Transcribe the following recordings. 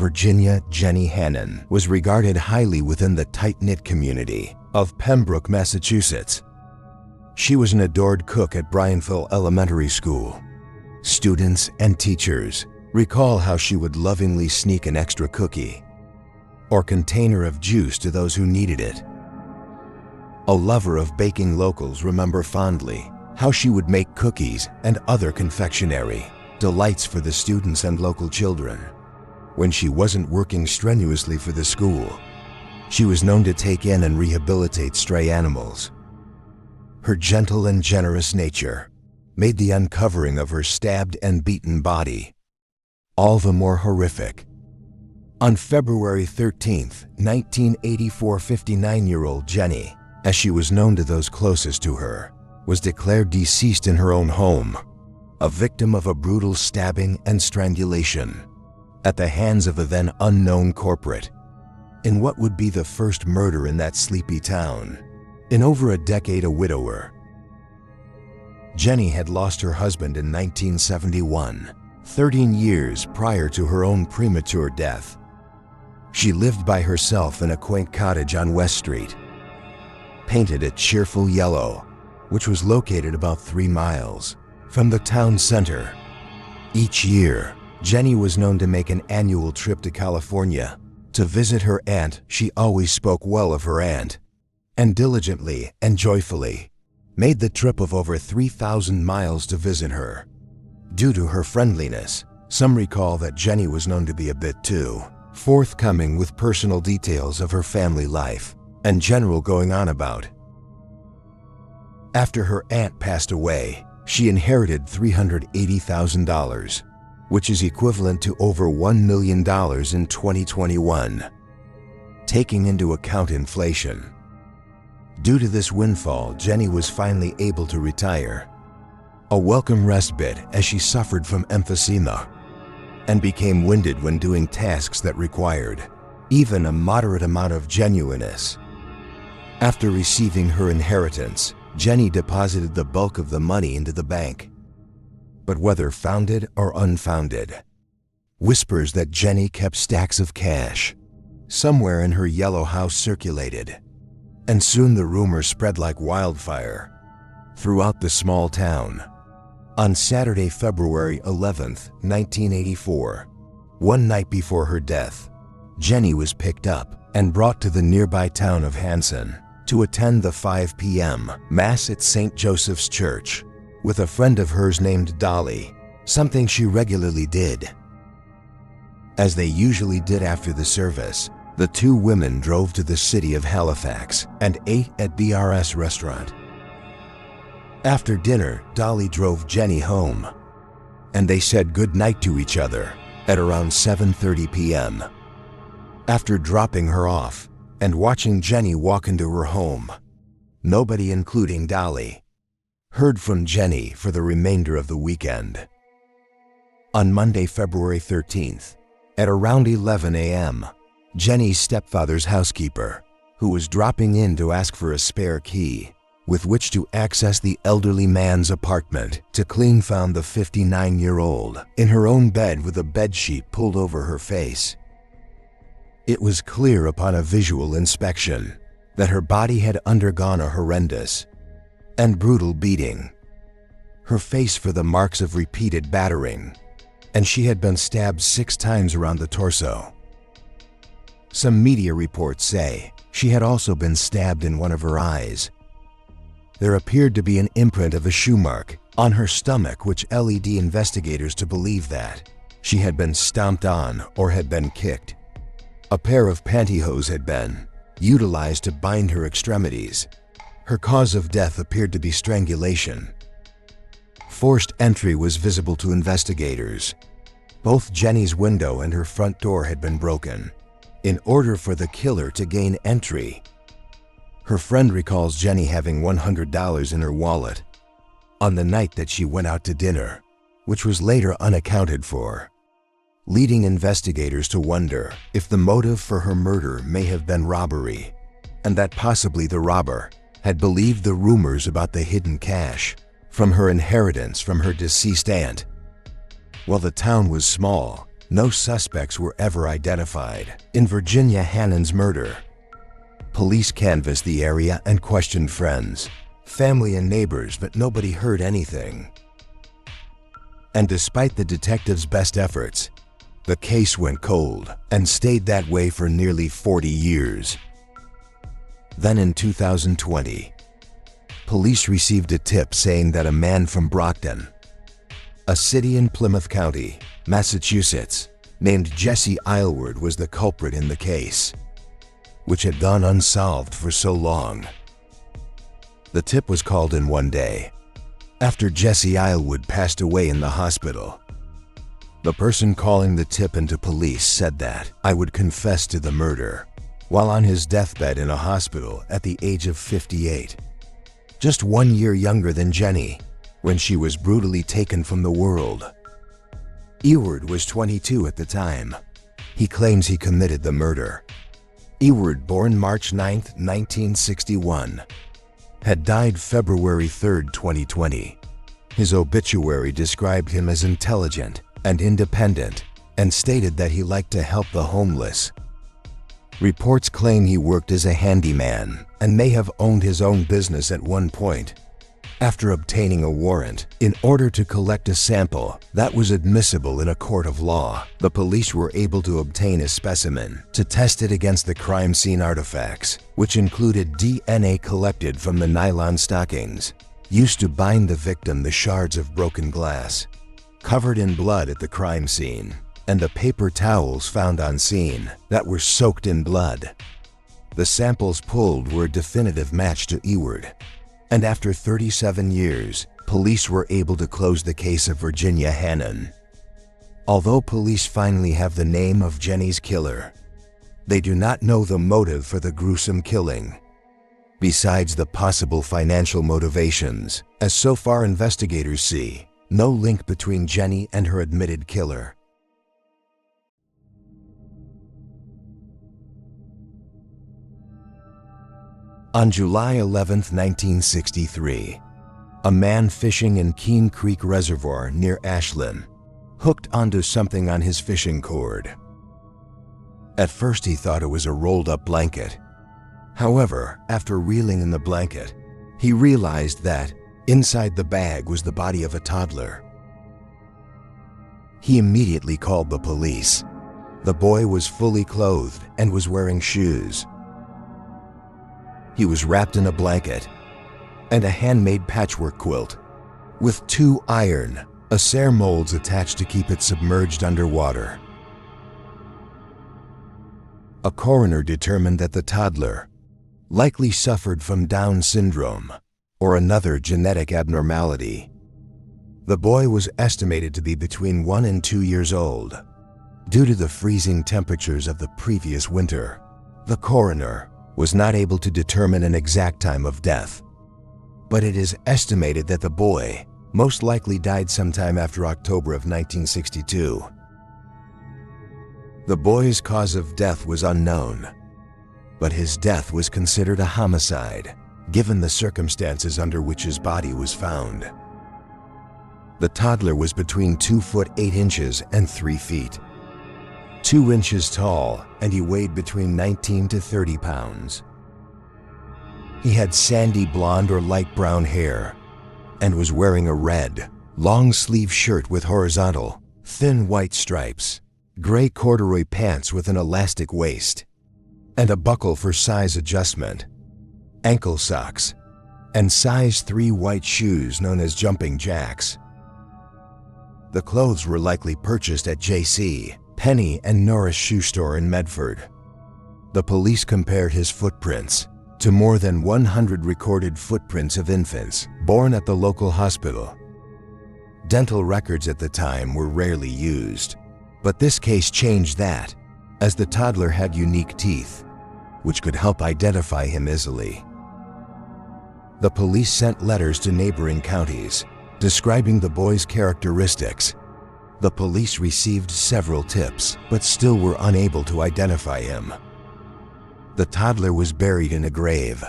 Virginia Jenny Hannon was regarded highly within the tight-knit community of Pembroke, Massachusetts. She was an adored cook at Bryanville Elementary School. Students and teachers recall how she would lovingly sneak an extra cookie or container of juice to those who needed it. A lover of baking, locals remember fondly how she would make cookies and other confectionery delights for the students and local children. When she wasn't working strenuously for the school, she was known to take in and rehabilitate stray animals. Her gentle and generous nature made the uncovering of her stabbed and beaten body all the more horrific. On February 13, 1984, 59-year-old Jenny, as she was known to those closest to her, was declared deceased in her own home, a victim of a brutal stabbing and strangulation at the hands of a then unknown culprit, in what would be the first murder in that sleepy town. In over a decade, a widower, Jenny had lost her husband in 1971, 13 years prior to her own premature death. She lived by herself in a quaint cottage on West Street, painted a cheerful yellow, which was located about 3 miles from the town center. Each year, Jenny was known to make an annual trip to California to visit her aunt. She always spoke well of her aunt, and diligently and joyfully made the trip of over 3,000 miles to visit her. Due to her friendliness, some recall that Jenny was known to be a bit too forthcoming with personal details of her family life and general going on about. After her aunt passed away, she inherited $380,000, which is equivalent to over $1 million in 2021, taking into account inflation. Due to this windfall, Jenny was finally able to retire, a welcome respite as she suffered from emphysema and became winded when doing tasks that required even a moderate amount of genuineness. After receiving her inheritance, Jenny deposited the bulk of the money into the bank. But whether founded or unfounded, whispers that Jenny kept stacks of cash somewhere in her yellow house circulated, and soon the rumor spread like wildfire throughout the small town. On Saturday, February 11, 1984, one night before her death, Jenny was picked up and brought to the nearby town of Hannon to attend the 5 p.m. Mass at St. Joseph's Church with a friend of hers named Dolly, something she regularly did. As they usually did after the service, the two women drove to the city of Halifax and ate at BRS restaurant. After dinner, Dolly drove Jenny home, and they said goodnight to each other at around 7:30 p.m. After dropping her off and watching Jenny walk into her home, nobody, including Dolly, heard from Jenny for the remainder of the weekend. On Monday, February 13th, at around 11 a.m., Jenny's stepfather's housekeeper, who was dropping in to ask for a spare key with which to access the elderly man's apartment to clean, found the 59-year-old in her own bed with a bedsheet pulled over her face. It was clear upon a visual inspection that her body had undergone a horrendous and brutal beating, her face for the marks of repeated battering, and she had been stabbed 6 times around the torso. Some media reports say she had also been stabbed in one of her eyes. There appeared to be an imprint of a shoe mark on her stomach, which led investigators to believe that she had been stomped on or had been kicked. A pair of pantyhose had been utilized to bind her extremities. Her cause of death appeared to be strangulation. Forced entry was visible to investigators. Both Jenny's window and her front door had been broken in order for the killer to gain entry. Her friend recalls Jenny having $100 in her wallet on the night that she went out to dinner, which was later unaccounted for, leading investigators to wonder if the motive for her murder may have been robbery, and that possibly the robber had believed the rumors about the hidden cash from her inheritance from her deceased aunt. While the town was small, no suspects were ever identified. In Virginia Hannon's murder, police canvassed the area and questioned friends, family, and neighbors, but nobody heard anything. And despite the detectives' best efforts, the case went cold and stayed that way for nearly 40 years. Then in 2020, police received a tip saying that a man from Brockton, a city in Plymouth County, Massachusetts, named Jesse Aylward was the culprit in the case, which had gone unsolved for so long. The tip was called in one day, after Jesse Aylward passed away in the hospital. The person calling the tip into police said that I would confess to the murder while on his deathbed in a hospital at the age of 58, just 1 year younger than Jenny, when she was brutally taken from the world. Eward was 22 at the time. He claims he committed the murder. Eward, born March 9, 1961, had died February 3, 2020. His obituary described him as intelligent and independent and stated that he liked to help the homeless. Reports claim he worked as a handyman and may have owned his own business at one point. After obtaining a warrant in order to collect a sample that was admissible in a court of law, the police were able to obtain a specimen to test it against the crime scene artifacts, which included DNA collected from the nylon stockings used to bind the victim, the shards of broken glass covered in blood at the crime scene, and the paper towels found on scene that were soaked in blood. The samples pulled were a definitive match to Eward, and after 37 years, police were able to close the case of Virginia Hannon. Although police finally have the name of Jenny's killer, they do not know the motive for the gruesome killing, besides the possible financial motivations, as so far investigators see no link between Jenny and her admitted killer. On July 11, 1963, a man fishing in Keene Creek Reservoir near Ashland hooked onto something on his fishing cord. At first he thought it was a rolled-up blanket. However, after reeling in the blanket, he realized that inside the bag was the body of a toddler. He immediately called the police. The boy was fully clothed and was wearing shoes. He was wrapped in a blanket and a handmade patchwork quilt with 2 iron acer molds attached to keep it submerged underwater. A coroner determined that the toddler likely suffered from Down syndrome or another genetic abnormality. The boy was estimated to be between 1 and 2 years old. Due to the freezing temperatures of the previous winter, the coroner was not able to determine an exact time of death, but it is estimated that the boy most likely died sometime after October of 1962. The boy's cause of death was unknown, but his death was considered a homicide, given the circumstances under which his body was found. The toddler was between 2 foot 8 inches and 3 feet, 2 inches tall, and he weighed between 19 to 30 pounds. He had sandy blonde or light brown hair and was wearing a red, long-sleeve shirt with horizontal, thin white stripes, gray corduroy pants with an elastic waist, and a buckle for size adjustment, ankle socks, and size 3 white shoes known as jumping jacks. The clothes were likely purchased at J.C. Penney and Norris Shoe Store in Medford. The police compared his footprints to more than 100 recorded footprints of infants born at the local hospital. Dental records at the time were rarely used, but this case changed that, as the toddler had unique teeth, which could help identify him easily. The police sent letters to neighboring counties describing the boy's characteristics. The police received several tips, but still were unable to identify him. The toddler was buried in a grave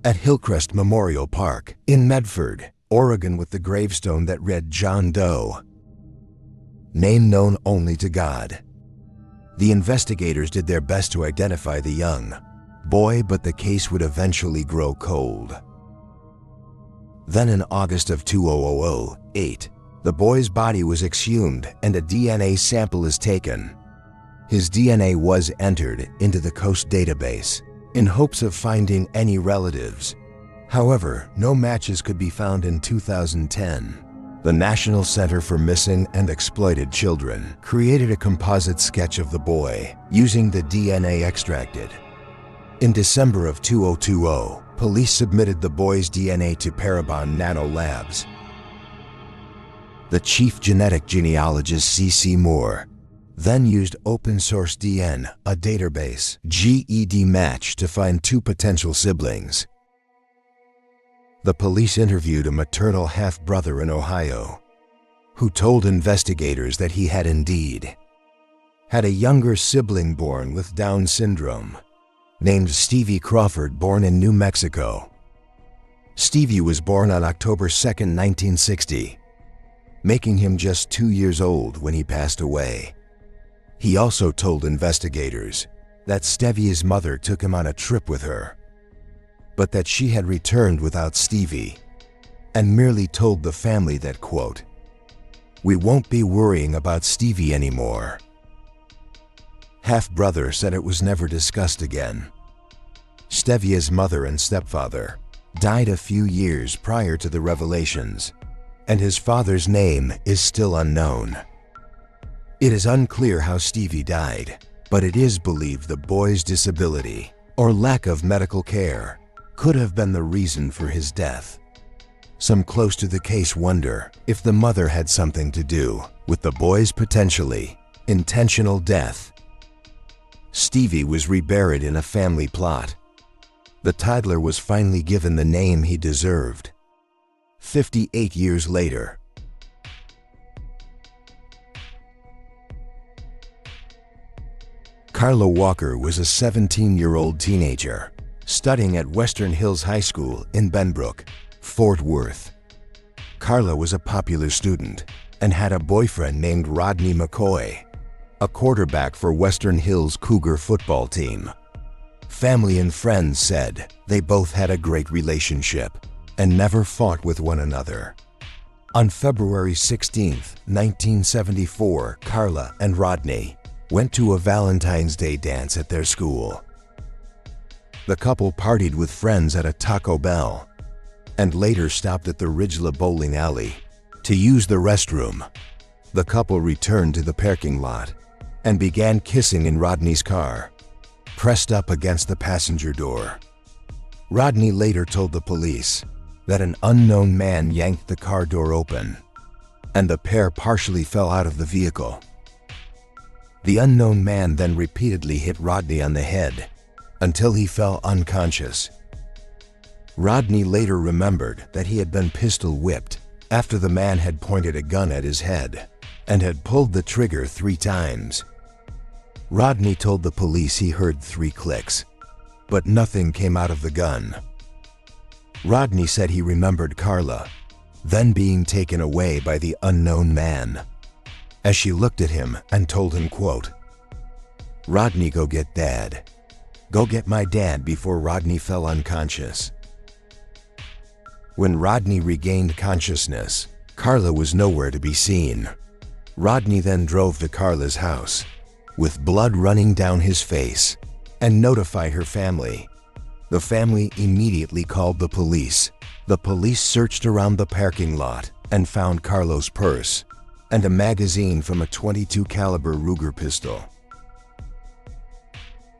at Hillcrest Memorial Park in Medford, Oregon, with the gravestone that read John Doe. Name known only to God. The investigators did their best to identify the young boy, but the case would eventually grow cold. Then in August of 2008, the boy's body was exhumed and a DNA sample is taken. His DNA was entered into the Coast database in hopes of finding any relatives. However, no matches could be found. In 2010. The National Center for Missing and Exploited Children created a composite sketch of the boy using the DNA extracted. In December of 2020, police submitted the boy's DNA to Parabon Nano Labs. The chief genetic genealogist C.C. Moore then used open-source DN, a database GED match, to find two potential siblings. The police interviewed a maternal half-brother in Ohio, who told investigators that he had indeed had a younger sibling born with Down syndrome, named Stevie Crawford, born in New Mexico. Stevie was born on October 2, 1960, making him just 2 years old when he passed away. He also told investigators that Stevie's mother took him on a trip with her, but that she had returned without Stevie and merely told the family that, quote, "We won't be worrying about Stevie anymore." Half-brother said it was never discussed again. Stevie's mother and stepfather died a few years prior to the revelations, and his father's name is still unknown. It is unclear how Stevie died, but it is believed the boy's disability or lack of medical care could have been the reason for his death. Some close to the case wonder if the mother had something to do with the boy's potentially intentional death. Stevie was reburied in a family plot. The toddler was finally given the name he deserved. 58 years later. Carla Walker was a 17-year-old teenager studying at Western Hills High School in Benbrook, Fort Worth. Carla was a popular student and had a boyfriend named Rodney McCoy, a quarterback for Western Hills Cougar football team. Family and friends said they both had a great relationship and never fought with one another. On February 16, 1974, Carla and Rodney went to a Valentine's Day dance at their school. The couple partied with friends at a Taco Bell and later stopped at the Ridgela Bowling Alley to use the restroom. The couple returned to the parking lot and began kissing in Rodney's car, pressed up against the passenger door. Rodney later told the police that an unknown man yanked the car door open and the pair partially fell out of the vehicle. The unknown man then repeatedly hit Rodney on the head until he fell unconscious. Rodney later remembered that he had been pistol whipped after the man had pointed a gun at his head and had pulled the trigger 3 times. Rodney told the police he heard 3 clicks, but nothing came out of the gun. Rodney said he remembered Carla then being taken away by the unknown man as she looked at him and told him, quote, "Rodney, go get Dad. Go get my dad," before Rodney fell unconscious. When Rodney regained consciousness, Carla was nowhere to be seen. Rodney then drove to Carla's house with blood running down his face and notified her family. The family immediately called the police. The police searched around the parking lot and found Carla's purse and a magazine from a .22 caliber Ruger pistol.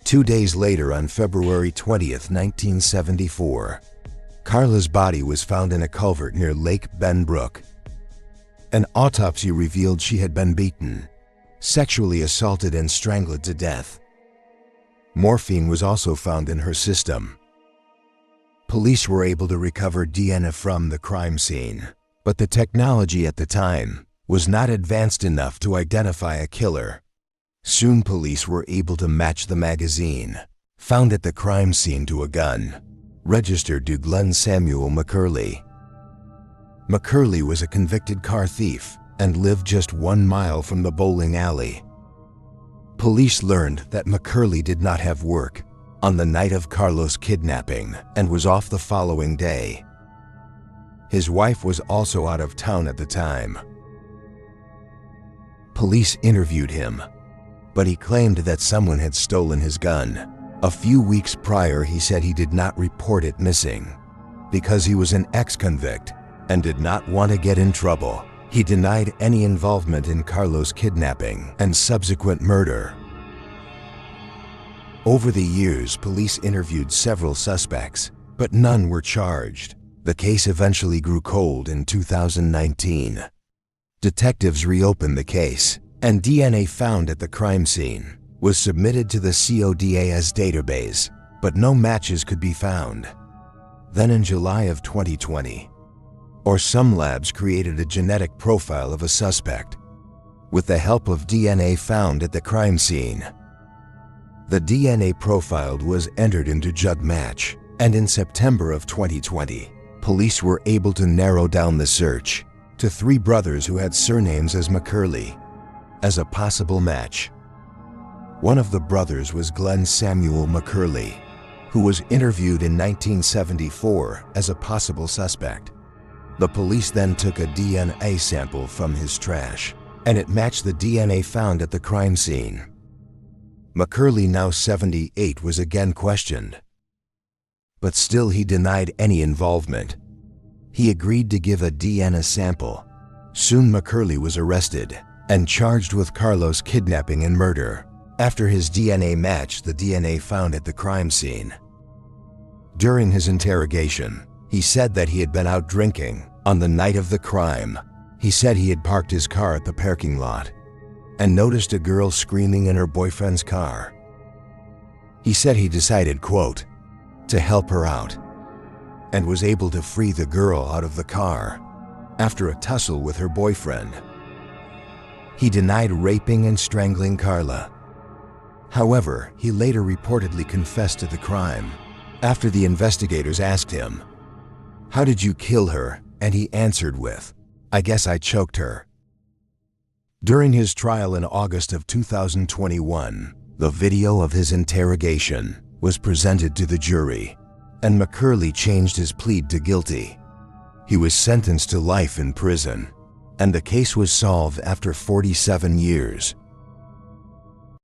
2 days later, on February 20th, 1974, Carla's body was found in a culvert near Lake Benbrook. An autopsy revealed she had been beaten, sexually assaulted, and strangled to death. Morphine was also found in her system. Police were able to recover DNA from the crime scene, but the technology at the time was not advanced enough to identify a killer. Soon police were able to match the magazine found at the crime scene to a gun registered to Glenn Samuel McCurley. McCurley was a convicted car thief and lived just 1 mile from the bowling alley. Police learned that McCurley did not have work on the night of Carla's kidnapping and was off the following day. His wife was also out of town at the time. Police interviewed him, but he claimed that someone had stolen his gun. A few weeks prior, he said he did not report it missing because he was an ex-convict and did not want to get in trouble. He denied any involvement in Carla's kidnapping and subsequent murder. Over the years, police interviewed several suspects, but none were charged. The case eventually grew cold in 2019. Detectives reopened the case, and DNA found at the crime scene was submitted to the CODAS database, but no matches could be found. Then in July of 2020, some labs created a genetic profile of a suspect with the help of DNA found at the crime scene. The DNA profile was entered into JugMatch, and in September of 2020, police were able to narrow down the search to 3 brothers who had surnames as McCurley as a possible match. One of the brothers was Glenn Samuel McCurley, who was interviewed in 1974 as a possible suspect. The police then took a DNA sample from his trash, and it matched the DNA found at the crime scene. McCurley, now 78, was again questioned, but still he denied any involvement. He agreed to give a DNA sample. Soon McCurley was arrested and charged with Carla's kidnapping and murder after his DNA matched the DNA found at the crime scene. During his interrogation, he said that he had been out drinking on the night of the crime. He said he had parked his car at the parking lot and noticed a girl screaming in her boyfriend's car. He said he decided, quote, to help her out, and was able to free the girl out of the car after a tussle with her boyfriend. He denied raping and strangling Carla. However, he later reportedly confessed to the crime after the investigators asked him, "How did you kill her?" And he answered with, "I guess I choked her." During his trial in August of 2021, the video of his interrogation was presented to the jury, and McCurley changed his plea to guilty. He was sentenced to life in prison, and the case was solved after 47 years.